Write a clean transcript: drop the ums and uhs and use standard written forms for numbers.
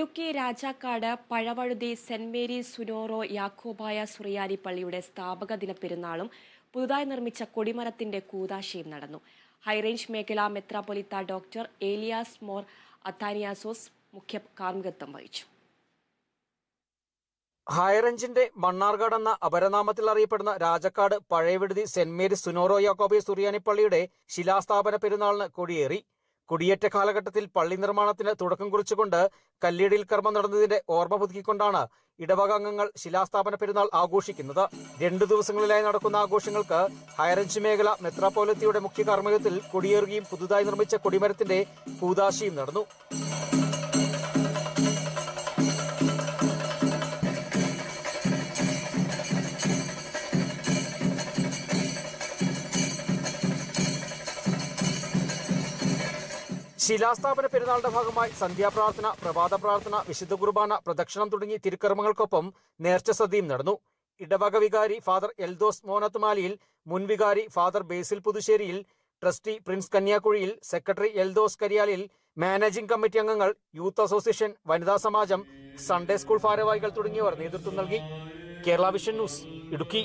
Idukki Rajakkad പഴവഴുതി saint Mary's സുനോറോ Yakobaya സുറിയാനി പള്ളിയുടെ സ്ഥാപക ദിന പെരുന്നാളും പുതുതായി നിർമ്മിച്ച കൊടിമരത്തിന്റെ കൂദാശയും നടന്നു. ഹൈറേഞ്ച് മേഖലാ മെത്രാപ്പൊലീത്ത ഡോക്ടർ ഏലിയാസ് മോർ അത്താനിയാസോസ് മുഖ്യ കാർമ്മികത്വം വഹിച്ചു. ഹൈറേഞ്ചിന്റെ മണ്ണാർക്കാട് എന്ന അപരനാമത്തിൽ അറിയപ്പെടുന്ന രാജാക്കാട് പഴയവിടുതി സെന്റ് മേരീസ് സുനോറോ യാക്കോബായ സുറിയാനി പള്ളിയുടെ ശിലാസ്ഥാപന പെരുന്നാളിന് കൊടിയേറി. കുടിയേറ്റ കാലഘട്ടത്തിൽ പള്ളി നിർമ്മാണത്തിന് തുടക്കം കുറിച്ചുകൊണ്ട് കല്ലിടൽ കർമ്മം നടന്നതിന്റെ ഓർമ്മ പുതുക്കിക്കൊണ്ടാണ് ഇടവക അംഗങ്ങൾ ശിലാസ്ഥാപന പെരുന്നാൾ ആഘോഷിക്കുന്നത്. 2 ദിവസങ്ങളിലായി നടക്കുന്ന ആഘോഷങ്ങൾക്ക് ഹൈറേഞ്ച് മേഖല മെത്രാപ്പൊലീത്തയുടെ മുഖ്യ കാർമ്മികത്തിൽ കൊടിയേറുകയും പുതുതായി നിർമ്മിച്ച കൊടിമരത്തിന്റെ കൂദാശയും നടന്നു. ശിലാസ്ഥാപന പെരുന്നാളിന്റെ ഭാഗമായി സന്ധ്യാപ്രാർത്ഥന, പ്രഭാത പ്രാർത്ഥന, വിശുദ്ധ കുർബാന, പ്രദക്ഷിണം തുടങ്ങി തിരുക്കർമ്മങ്ങൾക്കൊപ്പം നേർച്ച സദ്യയും നടന്നു. ഇടവക വികാരി ഫാദർ എൽദോസ് മോനത്തുമാലിയിൽ, മുൻ വികാരി ഫാദർ ബേസിൽ പുതുശ്ശേരിയിൽ, ട്രസ്റ്റി പ്രിൻസ് കന്യാക്കുഴിയിൽ, സെക്രട്ടറി എൽദോസ് കരിയാലിൽ, മാനേജിംഗ് കമ്മിറ്റി അംഗങ്ങൾ, യൂത്ത് അസോസിയേഷൻ, വനിതാ സമാജം, സൺഡേ സ്കൂൾ ഭാരവാഹികൾ തുടങ്ങിയവർ നേതൃത്വം നൽകി. Kerala Vision News, Idukki.